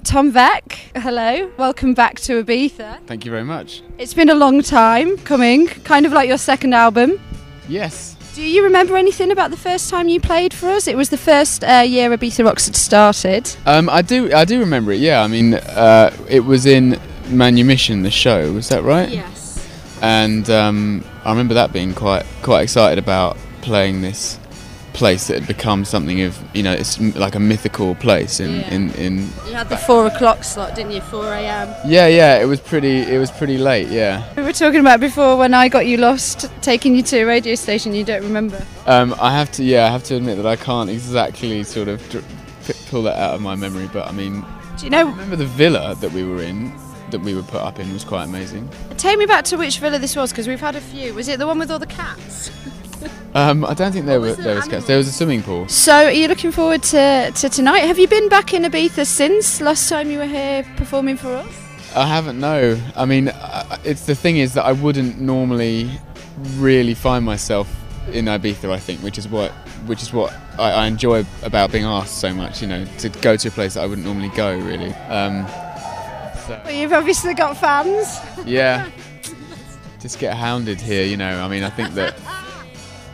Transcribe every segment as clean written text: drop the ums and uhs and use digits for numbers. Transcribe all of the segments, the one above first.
Tom Veck, hello, welcome back to Ibiza. Thank you very much. It's been a long time coming, kind of like your second album. Yes. Do you remember anything about the first time you played for us? It was the first year Ibiza Rocks had started. I do remember it, yeah. I mean, it was in Manumission, the show, was that right? Yes. And I remember that being quite excited about playing this place that had become something of, it's like a mythical place in You had the 4 o'clock slot, didn't you? 4 a.m. Yeah, it was pretty late, yeah. We were talking about before when I got you lost, taking you to a radio station you don't remember. I have to admit that I can't exactly sort of pull that out of my memory, but I mean, do you know? I remember the villa that we were in, that we were put up in, was quite amazing. Take me back to which villa this was, because we've had a few. Was it the one with all the cats? I don't think there was cats. There was a swimming pool. So, are you looking forward to tonight? Have you been back in Ibiza since last time you were here performing for us? I haven't, no. I mean, it's the thing is that I wouldn't normally really find myself in Ibiza, I think, which is what I enjoy about being asked so much, to go to a place that I wouldn't normally go, really. Well, you've obviously got fans. Yeah. Just get hounded here, I mean, I think that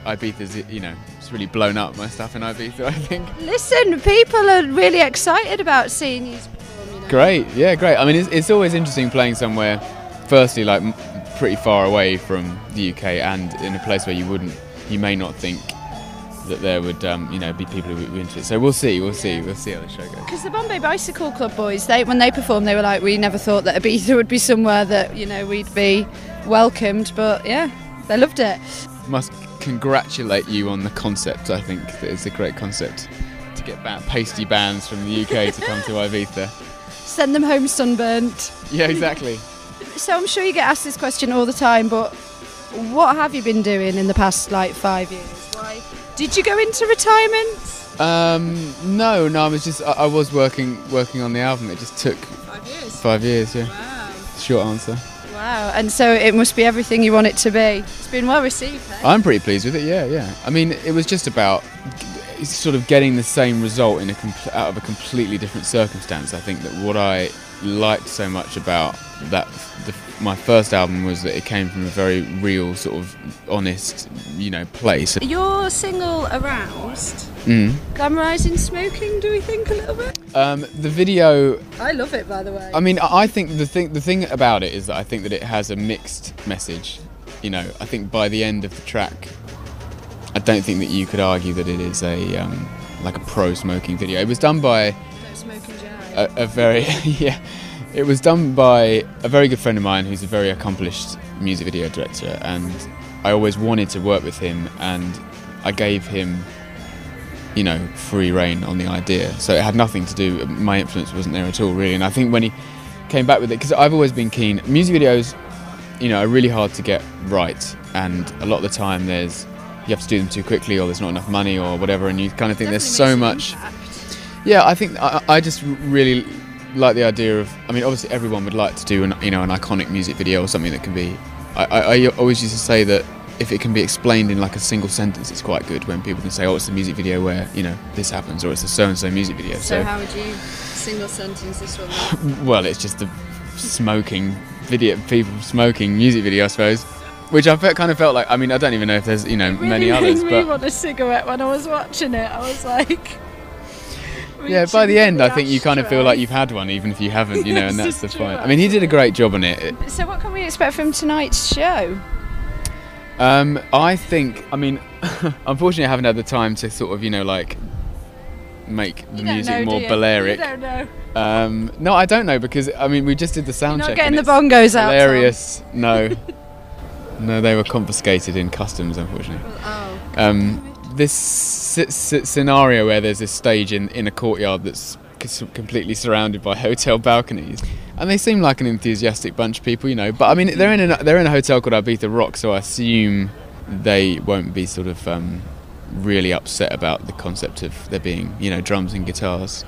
Ibiza's, it's really blown up, my stuff in Ibiza, I think. Listen, people are really excited about seeing you perform, Great, yeah, great. I mean, it's always interesting playing somewhere, firstly, like pretty far away from the UK and in a place where you may not think that there would, be people who were into it. So we'll see how the show goes. Because the Bombay Bicycle Club boys, when they performed, they were like, we never thought that Ibiza would be somewhere that, we'd be welcomed, but yeah, they loved it. Must congratulate you on the concept. I think that it's a great concept to get pasty bands from the UK to come to Ibiza. Send them home sunburnt. Yeah, exactly. So I'm sure you get asked this question all the time, but what have you been doing in the past 5 years? Why did you go into retirement? No, I was working on the album. It just took 5 years. 5 years, yeah. Wow. Short answer. Wow, and so it must be everything you want it to be. It's been well received, eh? I'm pretty pleased with it, yeah. I mean, it was just about sort of getting the same result out of a completely different circumstance. I think that what I liked so much about my first album was that it came from a very real, sort of honest, place. Your single Aroused, glamorising smoking, do we think a little bit? The video, I love it, by the way. I mean, I think the thing about it is that I think that it has a mixed message. I think by the end of the track, I don't think that you could argue that it is like a pro-smoking video. It was done by a very it was done by a very good friend of mine who's a very accomplished music video director, and I always wanted to work with him, and I gave him free rein on the idea, so it had nothing to do, my influence wasn't there at all, really. And I think when he came back with it, because I've always been keen, music videos are really hard to get right, and a lot of the time you have to do them too quickly, or there's not enough money or whatever, and you kind of think there's so much. Yeah, I think I just really like the idea of, I mean, obviously everyone would like to do an iconic music video or something that can be, I always used to say that if it can be explained in like a single sentence, it's quite good when people can say, oh, it's the music video where, this happens, or it's the so-and-so music video. So how would you single sentence this one? Well, it's just the smoking video, people smoking music video, I suppose. Which I kind of felt like, I mean, I don't even know if there's, many others. It really made me want a cigarette when I was watching it. I was like... Yeah, by the end, I think you kind of feel like you've had one, even if you haven't, and that's the point. I mean, he did a great job on it. So what can we expect from tonight's show? I think, unfortunately I haven't had the time to sort of, make the music more Balearic. You don't know. No, I don't know, because, we just did the sound check. You're not getting the bongos out, hilarious. No. No, they were confiscated in customs, unfortunately. Oh, okay. This scenario where there's this stage in a courtyard that's completely surrounded by hotel balconies, and they seem like an enthusiastic bunch of people, but they're in a hotel called Ibiza Rocks, so I assume they won't be sort of really upset about the concept of there being drums and guitars